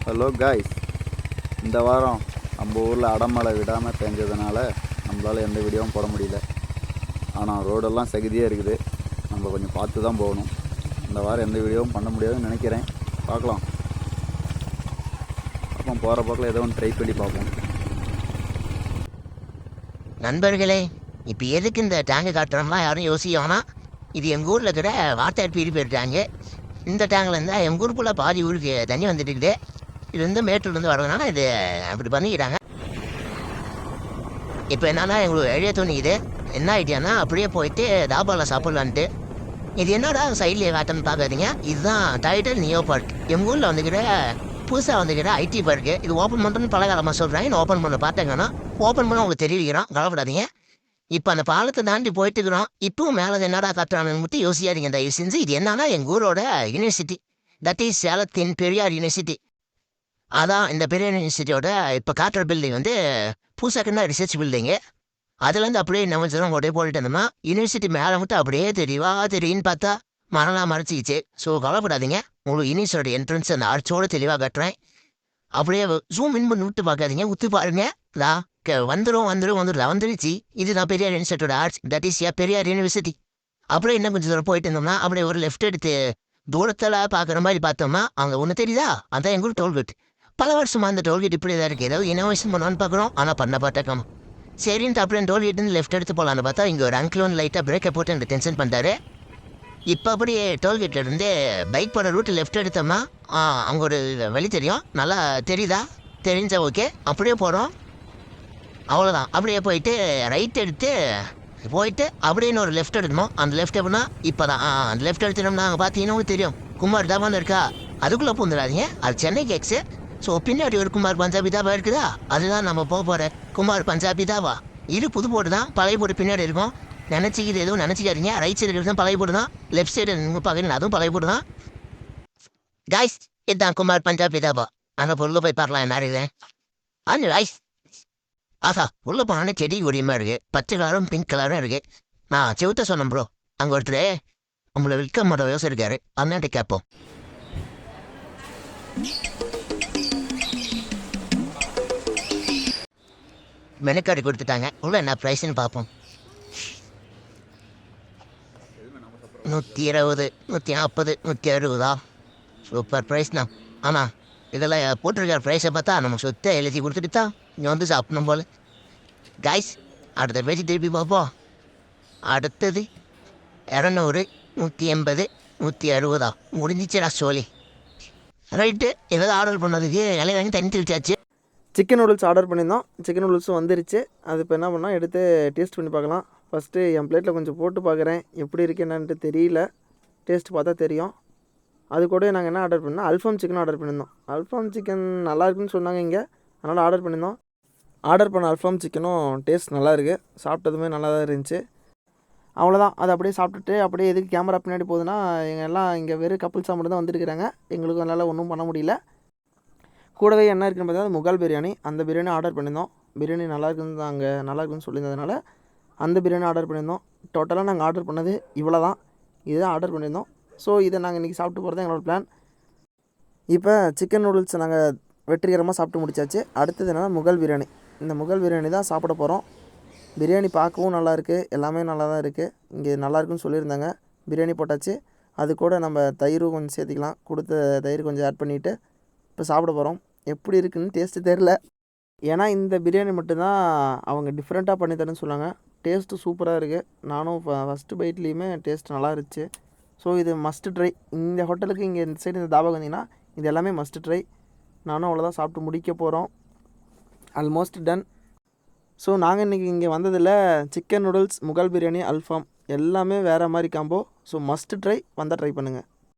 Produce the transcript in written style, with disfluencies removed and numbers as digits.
Hello guys, இந்த வாரம் நம்ம ஊரில் அடமழை விடாமல் பெஞ்சதுனால நம்மளால் எந்த வீடியோவும் போட முடியல. ஆனால் ரோடெல்லாம் சகதியாக இருக்குது. நம்ம கொஞ்சம் பார்த்து தான் போகணும். இந்த வாரம் எந்த வீடியோவும் பண்ண முடியாதுன்னு நினைக்கிறேன். பார்க்கலாம். அப்போ போகிற பக்கம் ஏதோ ஒன்று ட்ரை பண்ணி பார்ப்போம். நண்பர்களே, இப்போ எதுக்கு இந்த டேங்கை காட்டுறோம்லாம் யாரும் யோசிக்கணும். இது எங்கள் ஊரில் இருக்கிற வாட்டர் பியூரிஃபையர் டேங்கு. இந்த டேங்கில் இருந்தால் எங்கள் ஊருக்குள்ளே பாதி ஊருக்கு தண்ணி வந்துட்டு இருக்குது. இது வந்து மேட்டூர்லேருந்து வரதுனால இது அப்படி பண்ணிக்கிறாங்க. இப்போ என்னன்னா எங்களுக்கு எழைய தோணிக்குது. என்ன ஐடியானா அப்படியே போயிட்டு தாபாவில் சாப்பிட்லான்ட்டு. இது என்னடா சைட்லேயே காட்டன்னு பார்க்காதீங்க. இதுதான் டைட்டல் நியோ பார்க். எங்கள் ஊரில் வந்துக்கிற புதுசாக வந்துக்கிற ஐடி பார்க்கு. இது ஓப்பன் பண்ணுறதுன்னு பல காலமாக சொல்கிறேன். இன்னும் ஓப்பன் பண்ண பார்த்தேங்கன்னா ஓப்பன் பண்ண உங்களுக்கு தெரிவிக்கிறோம், கவலைப்படாதீங்க. இப்போ அந்த பாலத்தை தாண்டி போயிட்டு இருக்கிறோம். இப்பவும் மேலே என்னடா காட்டுறான்னு மட்டும் யோசியாதீங்க தயவு செஞ்சு. இது என்னன்னா எங்கள் ஊரோட யூனிவர்சிட்டி, தட் இஸ் சேலத்தின் பெரியார் யூனிவர்சிட்டி. அதான் இந்த பெரியார் யூனிவர்சிட்டியோட இப்போ காட்டுற பில்டிங் வந்து புதுசாக ரிசர்ச் பில்டிங்கு. அதுலேருந்து அப்படியே நம்ம ஜனம் அப்படியே போயிட்டு இருந்தோம்னா யூனிவர்சிட்டி மேலே மட்டும் அப்படியே தெரியுன்னு பார்த்தா மரம்லாம் மறைச்சிக்கிச்சு. ஸோ கவலைப்படாதீங்க, உங்களுக்கு யூனிவர்சிட்டியோட என்ட்ரன்ஸ் அந்த ஆர்ச்சோடு தெளிவாக கட்டுறேன். அப்படியே ஜூம் இன் பண்ணி விட்டு பார்க்காதீங்க, உத்து பாருங்க. வந்துருச்சு. இதுதான் பெரியார் யூனிவர்சிட்டியோட arts, that is Periyar university. அப்படியே இன்னும் கொஞ்சம் தூரம் போயிட்டு இருந்தோம்னா அப்படியே ஒரு லெஃப்ட் எடுத்து தூரத்தில் பார்க்குற மாதிரி பார்த்தோம்னா அங்கே ஒன்று தெரியுதா, அதான் எங்களுக்கு டோல்கேட். பல வருஷமாக அந்த டோல்கேட் இப்படி தான் இருக்குது. ஏதாவது இனோவேஷன் பண்ணுவான்னு பார்க்குறோம், ஆனால் பண்ண பார்த்தாக்காம சரின்ட்டு அப்படியே டோல்கேட்டுன்னு லெஃப்ட் எடுத்து போகலான்னு பார்த்தா இங்கே ஒரு அங்கிள் ஒன்று லைட்டாக பிரேக்கை போட்டு எனக்கு டென்ஷன் பண்ணிட்டாரு. இப்போ அப்படியே டோல்கேட்டில் இருந்து பைக் போகிற ரூட்டு லெஃப்ட் எடுத்தோம்னா அங்கே ஒரு வழி தெரியும். நல்லா தெரியுதா? தெரிஞ்சா ஓகே, அப்படியே போகிறோம். அவ்வளோதான். அப்படியே போயிட்டு ரைட் எடுத்து போயிட்டு அப்படின்னு ஒரு லெஃப்ட் எடுக்கணும். அந்த லெஃப்ட் எப்படின்னா இப்போ தான் அந்த லெஃப்ட் எடுத்துட்டோம்னா அங்கே பார்த்தீங்கன்னா தெரியும் குமார் தாபான்னு இருக்கா. அதுக்குள்ளே பூந்துடாதீங்க, அது சென்னை கேக்ஸு. ஸோ பின்னாடி ஒரு குமார் பஞ்சாபி தாபா இருக்குதா, அதுதான் நம்ம போகிற குமார் பஞ்சாபி தாபா. இது புது போர்டு தான், பழைய போர்டு பின்னாடி இருக்கும். நினச்சிக்கிது எதுவும் நினச்சிக்காதீங்க. ரைட் சைடு தான் பழைய போர்டு தான், லெஃப்ட் சைடு நீங்கள் பார்க்குறீங்க அதுவும் பழைய போர்டு தான். காய்ஸ், இதுதான் குமார் பஞ்சாபி தாபா. அந்த பொருள் போய் பார்க்கலாம் என்ன இருக்குது. அந்த ரைஸ் ஆஹா, உள்ள போனாலே செடி கொடியுமா இருக்கு. பச்சை கலரும் பிங்க் கலரும் இருக்கு. நான் செவுத்த சொன்னேன் ப்ரோ, அங்கே ஒருத்தர் நம்மளை விற்க மாட்ட விவசாயம் இருக்காரு, அண்ணாட்ட கேட்போம். மெனுக்கார்டு கொடுத்துட்டாங்க, உள்ள என்ன ப்ரைஸ்ன்னு பார்ப்போம். 120, 140, 160. சூப்பர் ப்ரைஸ்ண்ணா. ஆனால் இதெல்லாம் போட்டிருக்கிற ப்ரைஸை பார்த்தா நம்ம சொத்தை எழுதி கொடுத்துட்டு தான் இங்கே வந்து சாப்பிடணும் போல். காய்ஸ், அடுத்த பேச்சு திருப்பி பார்ப்போம். அடுத்தது 200, 180, 160. முடிஞ்சிச்சுடா சோலி. ரைட்டு, ஏதாவது ஆர்டர் பண்ணதுக்கு இலையை வாங்கி தண்ணி தெளிச்சாச்சு. சிக்கன் நூடுல்ஸ் ஆர்டர் பண்ணியிருந்தோம். சிக்கன் நூடுல்ஸும் வந்துருச்சு. அது இப்போ என்ன பண்ணால் எடுத்து டேஸ்ட் பண்ணி பார்க்கலாம். ஃபஸ்ட்டு என் பிளேட்டில் கொஞ்சம் போட்டு பார்க்குறேன், எப்படி இருக்கு என்னன்ட்டு தெரியல. டேஸ்ட் பார்த்தா தெரியும். அது கூட நாங்கள் என்ன ஆர்டர் பண்ணோம், அல்ஃபாம் சிக்கன் ஆர்டர் பண்ணியிருந்தோம். அல்ஃபாம் சிக்கன் நல்லா இருக்குன்னு சொன்னாங்க இங்கே, அதனால் ஆர்டர் பண்ணியிருந்தோம். ஆர்டர் பண்ண அல்ஃபாம் சிக்கனும் டேஸ்ட் நல்லா இருக்குது. சாப்பிட்டதுமே நல்லா தான் இருந்துச்சு. அவ்வளோதான். அதை அப்படியே சாப்பிட்டுட்டு அப்படியே எதுக்கு கேமரா பின்னாடி போகுதுன்னா, எங்கள் எல்லாம் இங்கே வெறும் கப்புள்ஸாக மட்டும் தான் வந்துருக்கிறாங்க. எங்களுக்கு அதனால் ஒன்றும் பண்ண முடியல. கூடவே என்ன இருக்குன்னு பார்த்தா முகால் பிரியாணி, அந்த பிரியாணி ஆர்டர் பண்ணியிருந்தோம். பிரியாணி நல்லா இருக்குன்னு தான் அங்கே நல்லா இருக்குன்னு சொல்லியிருந்ததுனால அந்த பிரியாணி ஆர்டர் பண்ணியிருந்தோம். டோட்டலாக நாங்கள் ஆர்டர் பண்ணது இவ்வளோ தான். இதுதான் ஆர்டர் பண்ணியிருந்தோம். ஸோ இதை நாங்கள் இன்றைக்கி சாப்பிட்டு போகிறது எங்களோட பிளான். இப்போ சிக்கன் நூடுல்ஸ் நாங்கள் வெற்றிகரமாக சாப்பிட்டு முடிச்சாச்சு. அடுத்தது என்னென்னா முகல் பிரியாணி. இந்த முகல் பிரியாணி தான் சாப்பிட போகிறோம். பிரியாணி பார்க்கவும் நல்லாயிருக்கு, எல்லாமே நல்லா தான் இருக்குது. இங்கே நல்லாயிருக்குன்னு சொல்லியிருந்தாங்க. பிரியாணி போட்டாச்சு. அது கூட நம்ம தயிரும் கொஞ்சம் சேர்த்திக்கலாம். கொடுத்த தயிர் கொஞ்சம் ஆட் பண்ணிவிட்டு இப்போ சாப்பிட போகிறோம். எப்படி இருக்குதுன்னு டேஸ்ட்டு தெரில. ஏன்னா இந்த பிரியாணி மட்டும்தான் அவங்க டிஃப்ரெண்ட்டாக பண்ணி தரேன்னு சொன்னாங்க. டேஸ்ட்டு சூப்பராக இருக்குது. நானும் ஃபஸ்ட்டு பைட்லேயுமே டேஸ்ட் நல்லா இருந்துச்சு. ஸோ இது மஸ்ட்டு ட்ரை. இந்த ஹோட்டலுக்கு இங்கே இந்த சைடு இந்த தாபாக்கு வந்தீங்கன்னா இது எல்லாமே மஸ்ட்டு ட்ரை. நானும் அவ்வளோதான் சாப்பிட்டு முடிக்க போகிறோம். Almost done. ஸோ நாங்கள் இன்றைக்கி இங்கே வந்ததில் சிக்கன் நூடுல்ஸ், முகல் பிரியாணி, அல்ஃபாம் எல்லாமே வேறு மாதிரி காம்போ. ஸோ மஸ்ட்டு ட்ரை, வந்தால் ட்ரை பண்ணுங்கள்.